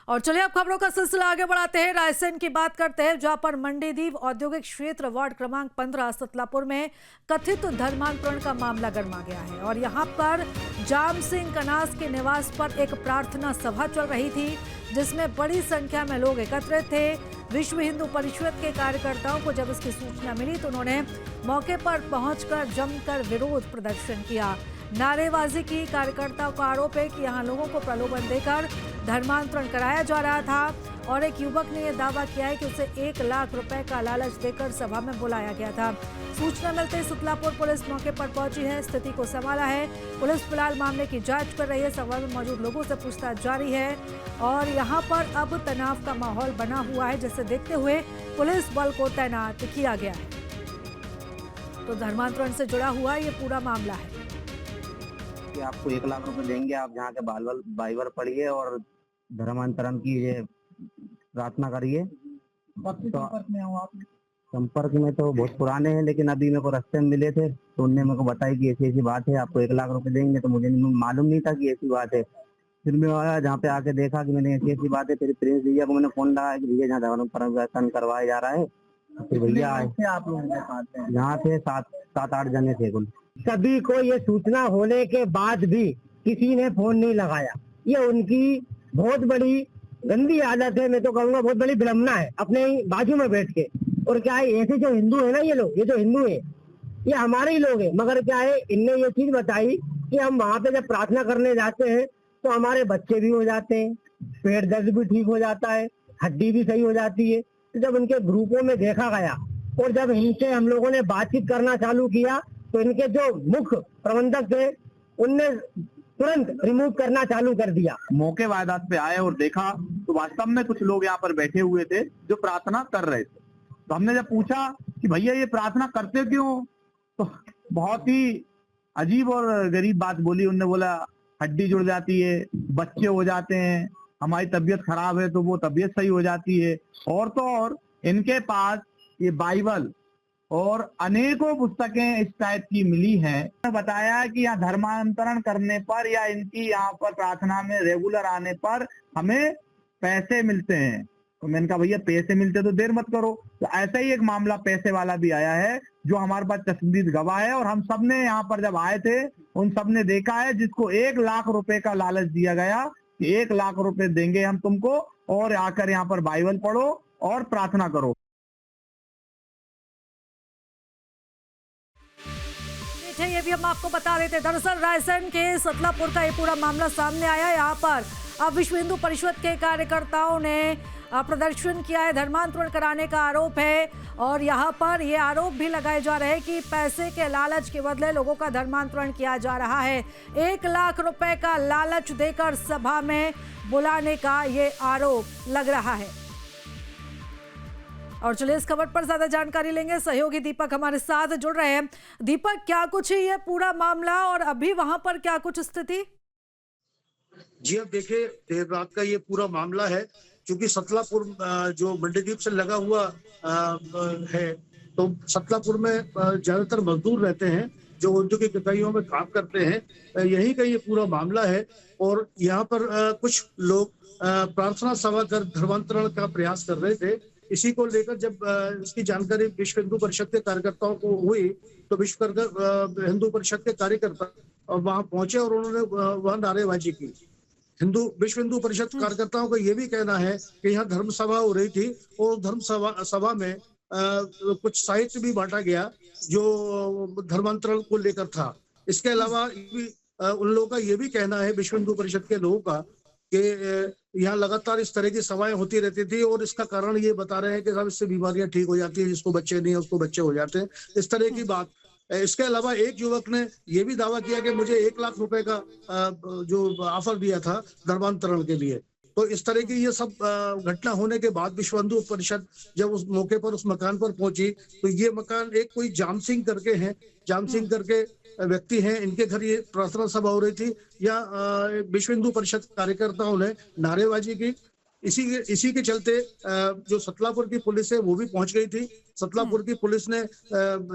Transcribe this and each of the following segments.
और चलिए अब खबरों का सिलसिला आगे बढ़ाते हैं। रायसेन की बात करते हैं, जहां पर मंडीदीप औद्योगिक क्षेत्र वार्ड क्रमांक 15 सतलापुर में कथित धर्मांतरण का मामला गरमा गया है। और यहां पर जाम सिंह कनास के निवास पर एक प्रार्थना सभा चल रही थी, जिसमें बड़ी संख्या में लोग एकत्रित थे। विश्व हिंदू परिषद के कार्यकर्ताओं को जब इसकी सूचना मिली तो उन्होंने मौके पर पहुंचकर जमकर विरोध प्रदर्शन किया, नारेबाजी की। कार्यकर्ताओं का आरोप है कि यहां लोगों को प्रलोभन देकर धर्मांतरण कराया जा रहा था और एक युवक ने यह दावा किया है कि उसे 1 लाख रुपए का लालच देकर सभा में बुलाया गया था। सूचना मिलते ही सतलापुर पुलिस मौके पर पहुंची है, स्थिति को संभाला है। पुलिस फिलहाल मामले की जांच कर रही है, सभा में मौजूद लोगों से पूछताछ जारी है और यहां पर अब तनाव का माहौल बना हुआ है, जिसे देखते हुए पुलिस बल को तैनात किया गया है। तो धर्मांतरण से जुड़ा हुआ ये पूरा मामला है कि आपको 1 लाख रुपए देंगे, आप जहाँ के बाइबल पढ़िए और धर्मांतरण की ये प्रार्थना करिए। संपर्क में हूँ आप? संपर्क में तो बहुत पुराने हैं, लेकिन अभी मेरे को रास्ते में मिले थे तो उनने मेरे को बताई कि ऐसी ऐसी बात है, आपको 1 लाख रुपए देंगे। तो मुझे मालूम नहीं था कि ऐसी बात है। फिर मैं आया जहाँ पे आके देखा कि मैंने ऐसी ऐसी बात है। फिर प्रिंस भैया को मैंने फोन लगाया कि भैया जहाँ धर्म परिवर्तन करवाया जा रहा है, फिर भैया आए। आप लोगों के साथ हैं? यहाँ थे 7-8 जने थे कुल। सभी को ये सूचना होने के बाद भी किसी ने फोन नहीं लगाया। ये उनकी बहुत बड़ी गंदी आदत है, मैं तो कहूँगा बहुत बड़ी विडम्बना है, अपने ही बाजू में बैठ के। और क्या है, ऐसे जो हिंदू है ना, ये लोग, ये जो हिंदू है ये हमारे ही लोग हैं, मगर क्या है, इनने ये चीज बताई कि हम वहाँ पे जब प्रार्थना करने जाते हैं तो हमारे बच्चे भी हो जाते हैं, पेट दर्द भी ठीक हो जाता है, हड्डी भी सही हो जाती है। तो जब इनके ग्रुपों में देखा गया और जब इनसे हम लोगों ने बातचीत करना चालू किया तो इनके जो मुख्य प्रबंधक थे उनने तुरंत रिमूव करना चालू कर दिया। मौके वारदात पे आए और देखा तो वास्तव में कुछ लोग यहाँ पर बैठे हुए थे जो प्रार्थना कर रहे थे। तो हमने जब पूछा कि भैया ये प्रार्थना करते क्यों, तो बहुत ही अजीब और गरीब बात बोली। उन्होंने बोला हड्डी जुड़ जाती है, बच्चे हो जाते हैं, हमारी तबीयत खराब है तो वो तबीयत सही हो जाती है। और तो और इनके पास ये बाइबल और अनेकों पुस्तकें इस टाइप की मिली हैं। बताया कि यहाँ धर्मांतरण करने पर या इनकी यहाँ पर प्रार्थना में रेगुलर आने पर हमें पैसे मिलते हैं। तो मैंने कहा भैया पैसे मिलते तो देर मत करो। तो ऐसा ही एक मामला पैसे वाला भी आया है, जो हमारे पास चश्मदीद गवाह है। और हम सब ने यहाँ पर जब आए थे उन सब ने देखा है, जिसको 1 लाख रुपए का लालच दिया गया कि 1 लाख रुपए देंगे हम तुमको और आकर यहाँ पर बाइबल पढ़ो और प्रार्थना करो। ये भी हम आपको बता रहे थे। दरअसल रायसेन के सतलापुर का ये पूरा मामला सामने आया। यहाँ पर अब विश्व हिंदू परिषद के कार्यकर्ताओं ने प्रदर्शन किया है, धर्मांतरण कराने का आरोप है। और यहाँ पर ये आरोप भी लगाए जा रहे हैं कि पैसे के लालच के बदले लोगों का धर्मांतरण किया जा रहा है। 1 लाख रुपए का लालच देकर सभा में बुलाने का ये आरोप लग रहा है। और चलिए इस खबर पर ज्यादा जानकारी लेंगे, सहयोगी दीपक हमारे साथ जुड़ रहे हैं। दीपक, क्या कुछ है ये पूरा मामला और अभी वहां पर क्या कुछ स्थिति? जी अब देखिए, देर रात का ये पूरा मामला है, क्योंकि सतलापुर जो मंडीदीप से लगा हुआ है, तो सतलापुर में ज्यादातर मजदूर रहते हैं जो औद्योगिक इकाइयों में काम करते हैं। यही का ये पूरा मामला है। और यहाँ पर कुछ लोग प्रार्थना सभा कर धर्मांतरण का प्रयास कर रहे थे। इसी को लेकर जब इसकी जानकारी विश्व हिंदू परिषद के कार्यकर्ताओं को हुई तो विश्व हिंदू परिषद के कार्यकर्ता वहां पहुंचे और उन्होंने वहां नारेबाजी की। विश्व हिंदू परिषद कार्यकर्ताओं का ये भी कहना है कि यहाँ धर्म सभा हो रही थी और धर्म सभा में कुछ साहित्य भी बांटा गया जो धर्मांतरण को लेकर था। इसके अलावा उन लोगों का ये भी कहना है, विश्व हिंदू परिषद के लोगों का, कि यहाँ लगातार इस तरह की सभाएं होती रहती थी और इसका कारण ये बता रहे हैं कि साहब इससे बीमारियां ठीक हो जाती है, जिसको बच्चे नहीं है उसको बच्चे हो जाते हैं, इस तरह की बात। इसके अलावा एक युवक ने ये भी दावा किया कि मुझे 1 लाख रुपए का जो ऑफर दिया था धर्मांतरण के लिए। तो इस तरह की ये सब घटना होने के बाद विश्व हिंदू परिषद जब उस मौके पर उस मकान पर पहुंची तो ये मकान एक कोई जाम सिंह करके हैं, जाम सिंह करके व्यक्ति हैं, इनके घर ये प्रार्थना सभा हो रही थी। या विश्व हिंदू परिषद कार्यकर्ताओं ने नारेबाजी की इसी के चलते जो सतलापुर की पुलिस है वो भी पहुंच गई थी। सतलापुर की पुलिस ने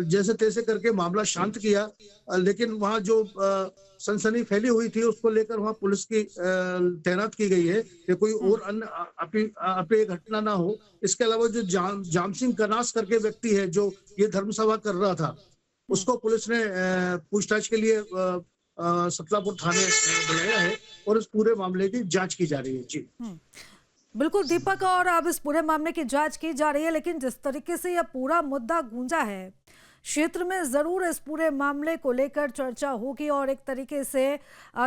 जैसे तैसे करके मामला शांत किया, लेकिन वहां जो सनसनी फैली हुई थी उसको लेकर वहां पुलिस की तैनात की गई है कि कोई और अन्य अप्रिय घटना ना हो। इसके अलावा जो जाम सिंह कनास करके व्यक्ति है जो ये धर्मसभा कर रहा था, उसको पुलिस ने पूछताछ के लिए सतलापुर थाने बुलाया है और इस पूरे मामले की जांच की जा रही है। जी बिल्कुल दीपक, और अब इस पूरे मामले की जांच की जा रही है, लेकिन जिस तरीके से यह पूरा मुद्दा गूंजा है क्षेत्र में, जरूर इस पूरे मामले को लेकर चर्चा होगी और एक तरीके से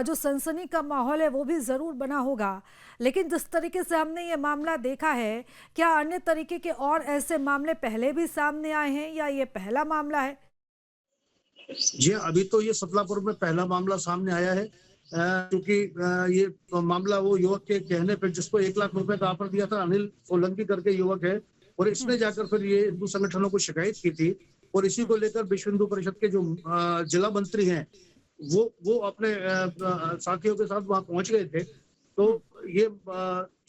जो सनसनी का माहौल है वो भी जरूर बना होगा। लेकिन जिस तरीके से हमने ये मामला देखा है, क्या अन्य तरीके के और ऐसे मामले पहले भी सामने आए हैं या ये पहला मामला है? जी, अभी तो ये सतलापुर में पहला मामला सामने आया है, क्योंकि ये मामला वो युवक के कहने पे, जिसको 1 लाख रुपए का ऑफर दिया था, अनिल सोलंकी करके युवक है, और इसने जाकर फिर ये हिंदू संगठनों को शिकायत की थी और इसी को लेकर विश्व हिंदू परिषद के जो जिला मंत्री हैं वो अपने साथियों के साथ वहां पहुंच गए थे। तो ये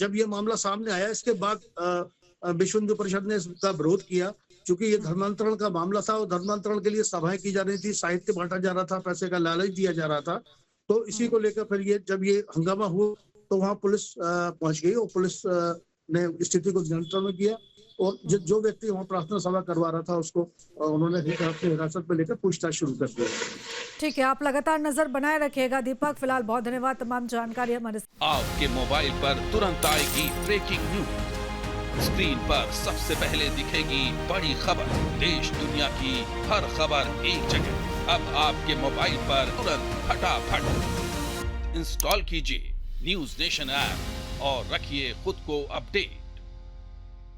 जब ये मामला सामने आया, इसके बाद विश्व हिंदू परिषद ने इसका विरोध किया, क्योंकि ये धर्मांतरण का मामला था और धर्मांतरण के लिए सभाएं की जा रही थी, साहित्य बांटा जा रहा था, पैसे का लालच दिया जा रहा था। तो इसी को लेकर फिर जब ये हंगामा हुआ तो वहां पुलिस पहुंच गई और पुलिस ने स्थिति को नियंत्रण में किया और जो व्यक्ति वहां प्रार्थना सभा करवा रहा था उसको उन्होंने अपनी हिरासत में लेकर पूछताछ शुरू कर दी। ठीक है, आप लगातार नजर बनाए रखिएगा दीपक। फिलहाल बहुत धन्यवाद, तमाम जानकारी हमारे आपके मोबाइल पर तुरंत आएगी ब्रेकिंग न्यूज, स्क्रीन पर सबसे पहले दिखेगी बड़ी खबर, देश दुनिया की हर खबर एक जगह। अब आपके मोबाइल पर तुरंत फटाफट इंस्टॉल कीजिए न्यूज़ नेशन ऐप और रखिए खुद को अपडेट।